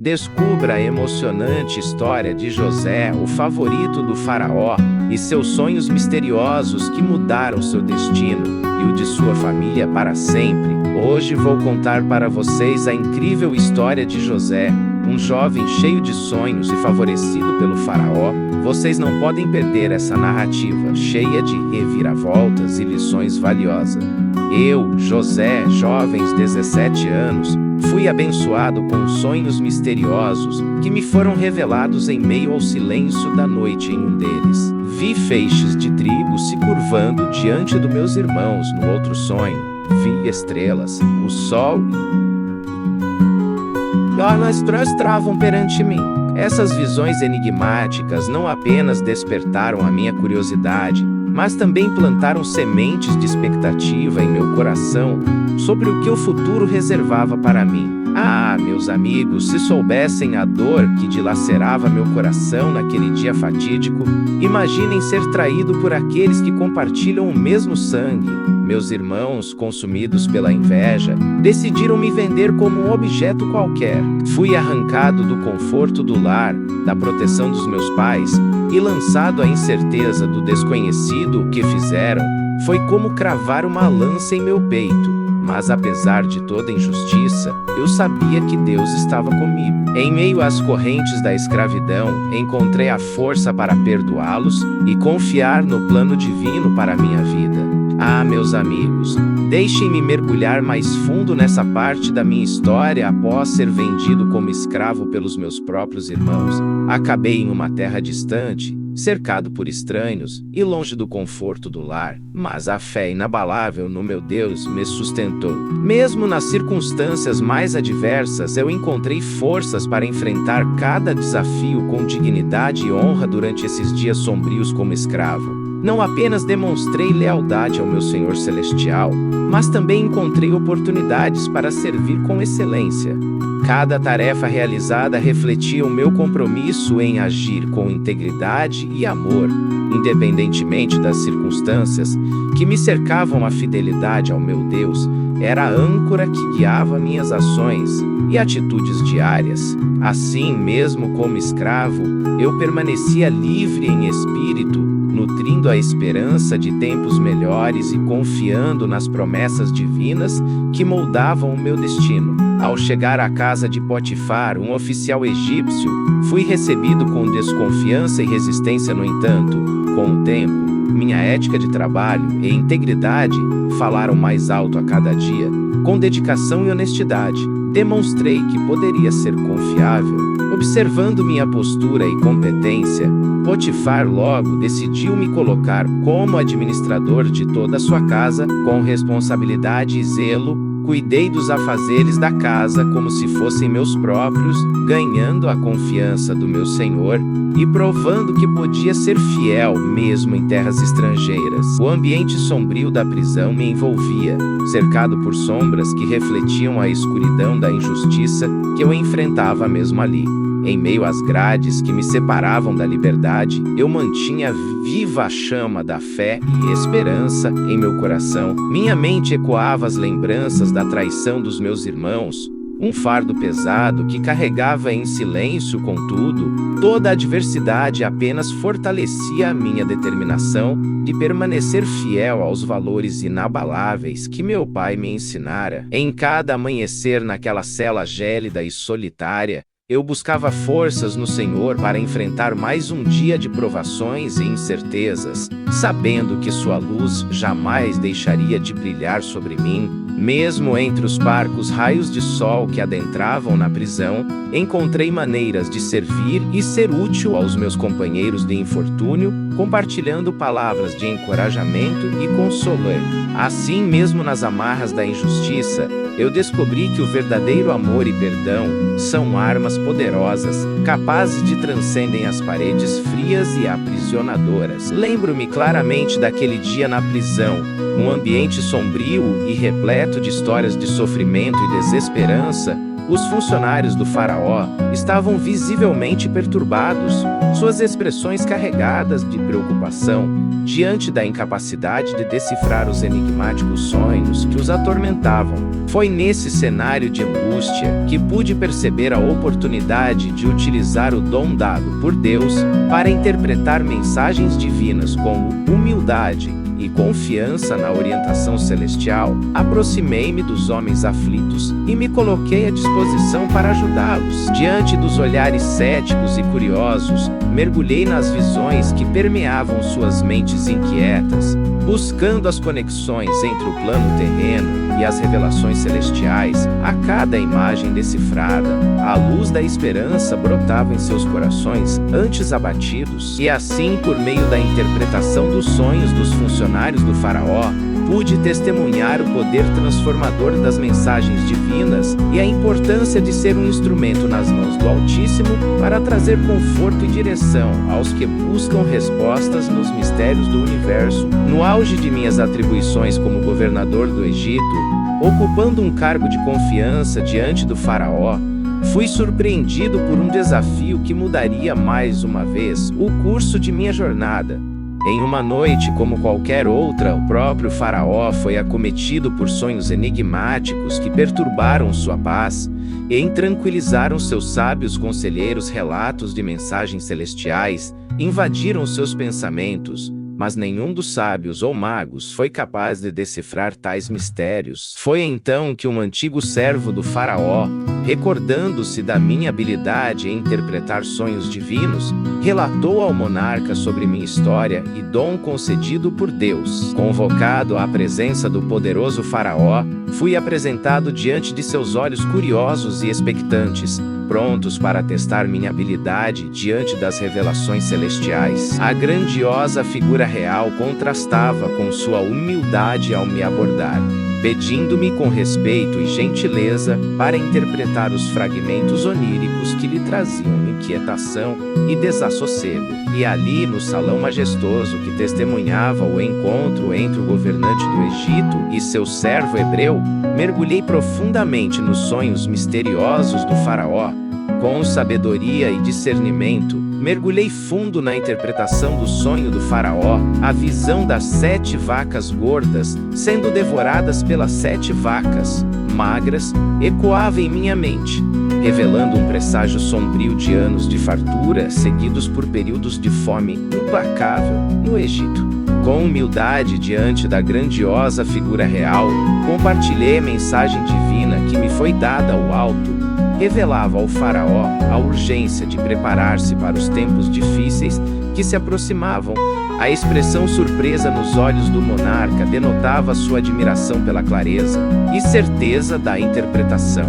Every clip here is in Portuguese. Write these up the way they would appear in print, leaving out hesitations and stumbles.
Descubra a emocionante história de José, o favorito do faraó, e seus sonhos misteriosos que mudaram seu destino e o de sua família para sempre. Hoje vou contar para vocês a incrível história de José, um jovem cheio de sonhos e favorecido pelo faraó. Vocês não podem perder essa narrativa cheia de reviravoltas e lições valiosas. Eu, José, jovens 17 anos, fui abençoado com sonhos misteriosos que me foram revelados em meio ao silêncio da noite. Em um deles, vi feixes de trigo se curvando diante dos meus irmãos. No outro sonho, vi estrelas, o sol e as estrelas travam perante mim. Essas visões enigmáticas não apenas despertaram a minha curiosidade, mas também plantaram sementes de expectativa em meu coração sobre o que o futuro reservava para mim. Ah, meus amigos, se soubessem a dor que dilacerava meu coração naquele dia fatídico, imaginem ser traído por aqueles que compartilham o mesmo sangue. Meus irmãos, consumidos pela inveja, decidiram me vender como um objeto qualquer. Fui arrancado do conforto do lar, da proteção dos meus pais, e lançado à incerteza do desconhecido. O que fizeram foi como cravar uma lança em meu peito. Mas apesar de toda injustiça, eu sabia que Deus estava comigo. Em meio às correntes da escravidão, encontrei a força para perdoá-los e confiar no plano divino para a minha vida. Ah, meus amigos, deixem-me mergulhar mais fundo nessa parte da minha história. Após ser vendido como escravo pelos meus próprios irmãos, acabei em uma terra distante, cercado por estranhos e longe do conforto do lar. Mas a fé inabalável no meu Deus me sustentou. Mesmo nas circunstâncias mais adversas, eu encontrei forças para enfrentar cada desafio com dignidade e honra. Durante esses dias sombrios como escravo, não apenas demonstrei lealdade ao meu Senhor Celestial, mas também encontrei oportunidades para servir com excelência. Cada tarefa realizada refletia o meu compromisso em agir com integridade e amor, independentemente das circunstâncias que me cercavam. A fidelidade ao meu Deus era a âncora que guiava minhas ações e atitudes diárias. Assim, mesmo como escravo, eu permanecia livre em espírito, nutrindo a esperança de tempos melhores e confiando nas promessas divinas que moldavam o meu destino. Ao chegar à casa de Potifar, um oficial egípcio, fui recebido com desconfiança e resistência. No entanto, com o tempo, minha ética de trabalho e integridade falaram mais alto a cada dia. Com dedicação e honestidade, demonstrei que poderia ser confiável. Observando minha postura e competência, Potifar logo decidiu me colocar como administrador de toda a sua casa. Com responsabilidade e zelo, cuidei dos afazeres da casa como se fossem meus próprios, ganhando a confiança do meu Senhor e provando que podia ser fiel mesmo em terras estrangeiras. O ambiente sombrio da prisão me envolvia, cercado por sombras que refletiam a escuridão da injustiça que eu enfrentava mesmo ali. Em meio às grades que me separavam da liberdade, eu mantinha viva a chama da fé e esperança em meu coração. Minha mente ecoava as lembranças da traição dos meus irmãos, um fardo pesado que carregava em silêncio. Contudo, toda a adversidade apenas fortalecia a minha determinação de permanecer fiel aos valores inabaláveis que meu pai me ensinara. Em cada amanhecer naquela cela gélida e solitária, eu buscava forças no Senhor para enfrentar mais um dia de provações e incertezas, sabendo que sua luz jamais deixaria de brilhar sobre mim. Mesmo entre os parcos raios de sol que adentravam na prisão, encontrei maneiras de servir e ser útil aos meus companheiros de infortúnio, compartilhando palavras de encorajamento e consolo. Assim, mesmo nas amarras da injustiça, eu descobri que o verdadeiro amor e perdão são armas poderosas, capazes de transcendem as paredes frias e aprisionadoras. Lembro-me claramente daquele dia na prisão, um ambiente sombrio e repleto de histórias de sofrimento e desesperança. Os funcionários do faraó estavam visivelmente perturbados, suas expressões carregadas de preocupação diante da incapacidade de decifrar os enigmáticos sonhos que os atormentavam. Foi nesse cenário de angústia que pude perceber a oportunidade de utilizar o dom dado por Deus para interpretar mensagens divinas com humildade e confiança na orientação celestial. Aproximei-me dos homens aflitos e me coloquei à disposição para ajudá-los. Diante dos olhares céticos e curiosos, mergulhei nas visões que permeavam suas mentes inquietas, buscando as conexões entre o plano terreno e as revelações celestiais. A cada imagem decifrada, a luz da esperança brotava em seus corações antes abatidos, e assim, por meio da interpretação dos sonhos dos funcionários do faraó, pude testemunhar o poder transformador das mensagens divinas e a importância de ser um instrumento nas mãos do Altíssimo para trazer conforto e direção aos que buscam respostas nos mistérios do universo. No auge de minhas atribuições como governador do Egito, ocupando um cargo de confiança diante do faraó, fui surpreendido por um desafio que mudaria mais uma vez o curso de minha jornada. Em uma noite como qualquer outra, o próprio faraó foi acometido por sonhos enigmáticos que perturbaram sua paz e intranquilizaram seus sábios conselheiros. Relatos de mensagens celestiais invadiram seus pensamentos, mas nenhum dos sábios ou magos foi capaz de decifrar tais mistérios. Foi então que um antigo servo do faraó, recordando-se da minha habilidade em interpretar sonhos divinos, relatou ao monarca sobre minha história e dom concedido por Deus. Convocado à presença do poderoso faraó, fui apresentado diante de seus olhos curiosos e expectantes, prontos para testar minha habilidade diante das revelações celestiais. A grandiosa figura real contrastava com sua humildade ao me abordar, pedindo-me com respeito e gentileza para interpretar os fragmentos oníricos que lhe traziam inquietação e desassossego. E ali, no salão majestoso que testemunhava o encontro entre o governante do Egito e seu servo hebreu, mergulhei profundamente nos sonhos misteriosos do faraó. Com sabedoria e discernimento, mergulhei fundo na interpretação do sonho do faraó. A visão das 7 vacas gordas sendo devoradas pelas 7 vacas magras ecoava em minha mente, revelando um presságio sombrio de anos de fartura seguidos por períodos de fome implacável no Egito. Com humildade diante da grandiosa figura real, compartilhei a mensagem divina que me foi dada ao alto. Revelava ao faraó a urgência de preparar-se para os tempos difíceis que se aproximavam. A expressão surpresa nos olhos do monarca denotava sua admiração pela clareza e certeza da interpretação,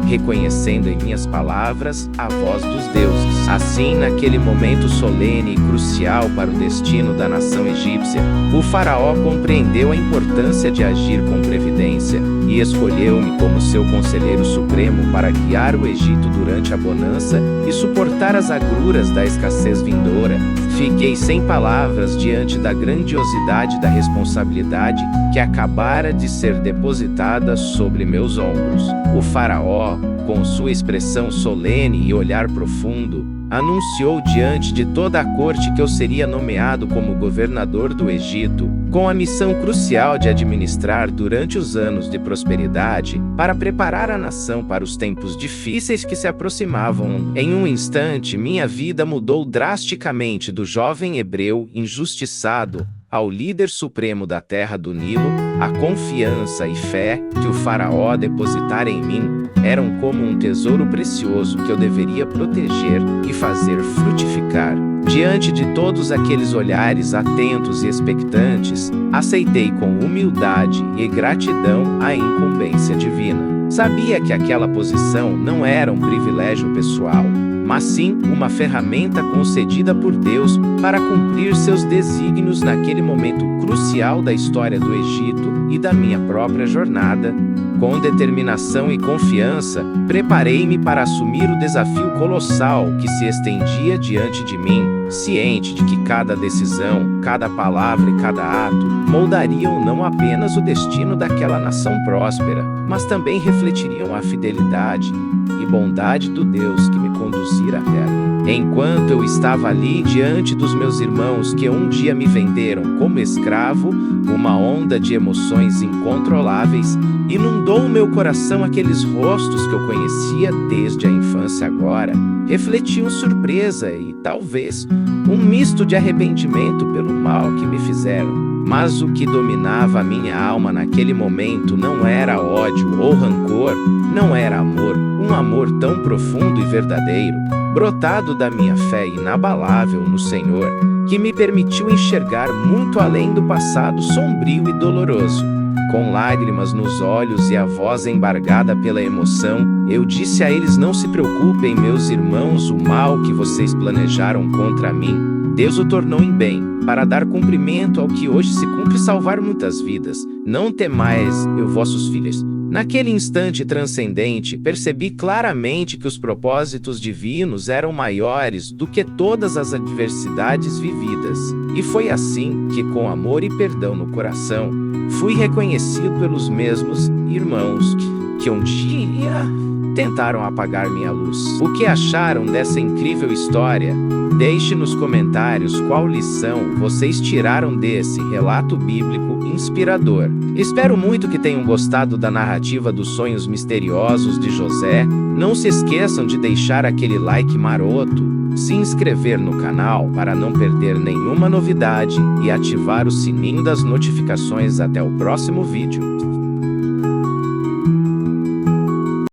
reconhecendo em minhas palavras a voz dos deuses. Assim, naquele momento solene e crucial para o destino da nação egípcia, o faraó compreendeu a importância de agir com previdência e escolheu-me como seu conselheiro supremo para guiar o Egito durante a bonança e suportar as agruras da escassez vindoura. Fiquei sem palavras diante da grandiosidade da responsabilidade que acabara de ser depositada sobre meus ombros. O faraó, com sua expressão solene e olhar profundo, anunciou diante de toda a corte que eu seria nomeado como governador do Egito, com a missão crucial de administrar durante os anos de prosperidade, para preparar a nação para os tempos difíceis que se aproximavam. Em um instante, minha vida mudou drasticamente do jovem hebreu injustiçado ao líder supremo da terra do Nilo. A confiança e fé que o faraó depositara em mim eram como um tesouro precioso que eu deveria proteger e fazer frutificar. Diante de todos aqueles olhares atentos e expectantes, aceitei com humildade e gratidão a incumbência divina. Sabia que aquela posição não era um privilégio pessoal, mas sim uma ferramenta concedida por Deus para cumprir seus desígnios naquele momento crucial da história do Egito e da minha própria jornada. Com determinação e confiança, preparei-me para assumir o desafio colossal que se estendia diante de mim, ciente de que cada decisão, cada palavra e cada ato moldariam não apenas o destino daquela nação próspera, mas também refletiriam a fidelidade e bondade do Deus que me conduzira até ali. Enquanto eu estava ali diante dos meus irmãos que um dia me venderam como escravo, uma onda de emoções incontroláveis inundou o meu coração. Aqueles rostos que eu conhecia desde a infância agora refletiam surpresa e, talvez, um misto de arrependimento pelo mal que me fizeram. Mas o que dominava a minha alma naquele momento não era ódio ou rancor, não era amor, um amor tão profundo e verdadeiro, brotado da minha fé inabalável no Senhor, que me permitiu enxergar muito além do passado sombrio e doloroso. Com lágrimas nos olhos e a voz embargada pela emoção, eu disse a eles: não se preocupem, meus irmãos, o mal que vocês planejaram contra mim, Deus o tornou em bem, para dar cumprimento ao que hoje se cumpre, salvar muitas vidas. Não temais, eu vossos filhos. Naquele instante transcendente, percebi claramente que os propósitos divinos eram maiores do que todas as adversidades vividas. E foi assim que, com amor e perdão no coração, fui reconhecido pelos mesmos irmãos que um dia tentaram apagar minha luz. O que acharam dessa incrível história? Deixe nos comentários qual lição vocês tiraram desse relato bíblico inspirador. Espero muito que tenham gostado da narrativa dos sonhos misteriosos de José. Não se esqueçam de deixar aquele like maroto, se inscrever no canal para não perder nenhuma novidade e ativar o sininho das notificações. Até o próximo vídeo.